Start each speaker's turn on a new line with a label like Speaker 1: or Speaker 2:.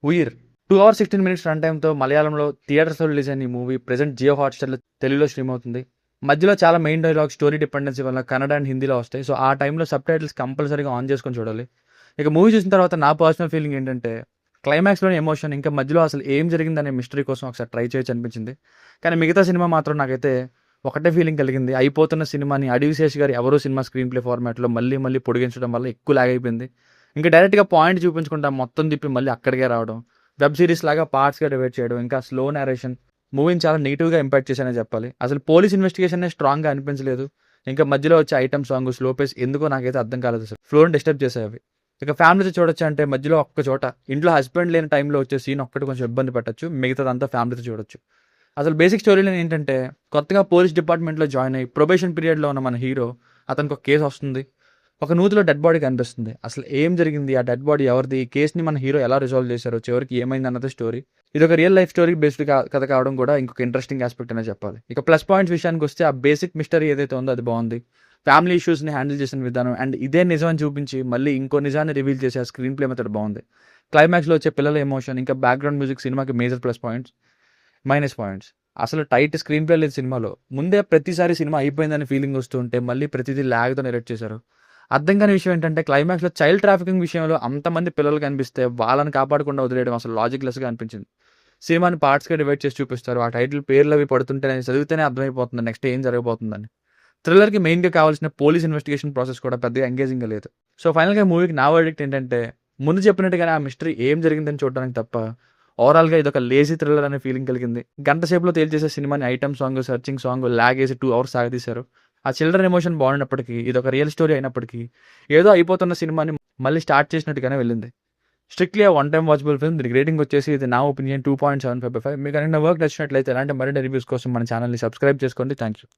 Speaker 1: Uyir 2 hours 16 minutes run టైమ్తో మలయాళంలో థియేటర్స్లో release అయిన ఈ మూవీ ప్రెజెంట్ జియో హాట్స్టార్లో తెలుగులో స్ట్రీమ్ అవుతుంది. మధ్యలో చాలా మెయిన్ డైలాగ్ స్టోరీ డిపెండెన్సీ వల్ల కన్నడ అండ్ హిందీలో వస్తాయి. సో ఆ టైంలో సబ్ టైటిల్స్ కంపల్సరీగా ఆన్ చేసుకొని చూడాలి. ఇక మూవీ చూసిన తర్వాత నా పర్సనల్ ఫీలింగ్ ఏంటంటే క్లైమాక్స్లోని ఎమోషన్ ఇంకా మధ్యలో అసలు ఏం జరిగిందనే మిస్టరీ కోసం ఒకసారి ట్రై చేయొచ్చు అనిపించింది. కానీ మిగతా సినిమా మాత్రం నాకైతే ఒకటే ఫీలింగ్ కలిగింది. అయిపోతున్న సినిమాని అడవి శేష్ గారు ఎవరో సినిమా స్క్రీన్ ప్లే ఫార్మాట్లో మళ్ళీ మళ్ళీ పొడిగించడం వల్ల ఎక్కువ లాగ్ అయిపోయింది. ఇంకా డైరెక్ట్గా పాయింట్ చూపించకుండా మొత్తం తిప్పి మళ్ళీ అక్కడికే రావడం, వెబ్ సిరీస్ లాగా పార్ట్స్గా డివైడ్ చేయడం, ఇంకా స్లో నేరేషన్ మూవీని చాలా నెగిటివ్గా ఇంపాక్ట్ చేశానని చెప్పాలి. అసలు పోలీస్ ఇన్వెస్టిగేషన్ స్ట్రాంగ్గా అనిపించలేదు. ఇంకా మధ్యలో వచ్చే ఐటమ్ సాంగ్ స్లో పేస్ ఎందుకో నాకైతే అర్థం కాలేదు. అసలు ఫ్లోని డిస్టర్బ్ చేసాయి అవి. ఇక ఫ్యామిలీతో చూడొచ్చు అంటే మధ్యలో ఒక్క చోట ఇంట్లో హస్బెండ్ లేని టైంలో వచ్చే సీన్ ఒక్కటి కొంచెం ఇబ్బంది పెట్టచ్చు. మిగతాదంతా ఫ్యామిలీతో చూడొచ్చు. అసలు బేసిక్ స్టోరీ లైన్ ఏంటంటే కొత్తగా పోలీస్ డిపార్ట్మెంట్లో జాయిన్ అయ్యి ప్రొబేషన్ పీరియడ్లో ఉన్న మన హీరో అతనికి ఒక కేసు వస్తుంది. ఒక నూతిలో డెడ్ బాడీ కనిపిస్తుంది. అసలు ఏం జరిగింది, ఆ డెడ్ బాడీ ఎవరిది, ఈ కేసుని మన హీరో ఎలా రిజాల్వ్ చేశారో, చివరికి ఏమైంది అన్నది స్టోరీ. ఇది ఒక రియల్ లైఫ్ స్టోరీ బేస్డ్ కథ కావడం కూడా ఇంకొక ఇంట్రెస్టింగ్ ఆస్పెక్ట్ అనే చెప్పాలి. ఇక ప్లస్ పాయింట్స్ విషయానికి వస్తే ఆ బేసిక్ మిస్టరీ ఏదైతే ఉందో అది బాగుంది. ఫ్యామిలీ ఇష్యూస్ని హ్యాండిల్ చేసిన విధానం అండ్ ఇదే నిజం అని చూపించి మళ్ళీ ఇంకో నిజాన్ని రివీల్ చేసే ఆ స్క్రీన్ ప్లే మెథడ్ బాగుంది. క్లైమాక్స్లో వచ్చే పిల్లల ఎమోషన్ ఇంకా బ్యాక్గ్రౌండ్ మ్యూజిక్ సినిమాకి major plus points. Minus points అసలు టైట్ స్క్రీన్ ప్లే లేదు సినిమాలో. ముందే ప్రతిసారి సినిమా అయిపోయిందని ఫీలింగ్ వస్తుంటే మళ్ళీ ప్రతిదీ ల్యాగ్తో నెరేట్ చేశారు. అర్థం కాని విషయం ఏంటంటే క్లైమాక్స్లో చైల్డ్ ట్రాఫికింగ్ విషయంలో అంతమంది పిల్లలు కనిపిస్తే వాళ్ళని కాపాడకుండా వదిలేయడం అసలు లాజిక్లెస్గా అనిపించింది. సినిమాని పార్ట్స్గా డివైడ్ చేసి చూపిస్తారు. ఆ టైటిల్ పేర్లు అవి పడుతుంటే నేను చదివితేనే అర్థమైపోతుంది నెక్స్ట్ ఏం జరగబోతుందని. థ్రిల్లర్కి మెయిన్గా కావాల్సిన పోలీస్ ఇన్వెస్టిగేషన్ ప్రాసెస్ కూడా పెద్దగా ఎంగేజింగ్గా లేదు. సో ఫైనల్గా మూవీకి నా వర్డిక్ట్ ఏంటంటే ముందు చెప్పినట్టుగానే ఆ మిస్టరీ ఏం జరిగిందని చూడడానికి తప్ప ఓవరాల్గా ఇది ఒక లేజీ థ్రిల్లర్ అనే ఫీలింగ్ కలిగింది. గంట సేపులో తేల్చేసే సినిమాని ఐటమ్ సాంగ్, సర్చింగ్ సాంగ్ లాగ్ వేసి 2 hours సాగదీశారు. ఆ చిల్డ్రన్ ఎమోషన్ బాగున్నప్పటికీ ఇది ఒక రియల్ స్టోరీ అయినప్పటికీ ఏదో అయిపోతున్న సినిమాని మళ్ళీ స్టార్ట్ చేసినట్టుగానే వెళ్ళింది. స్ట్రిక్ట్లీ ఆ వన్ టైమ్ వాచబుల్ ఫిల్మ్. దీనికి రేటింగ్ వచ్చేసి ఇది నా ఒపీనియన్ 2.75/5. మీకు నా వర్క్ నచ్చినట్లయితే అలాంటి మరిన్ని రివ్యూస్ కోసం మన ఛానల్ని సబ్స్క్రైబ్ చేసుకోండి. Thank you.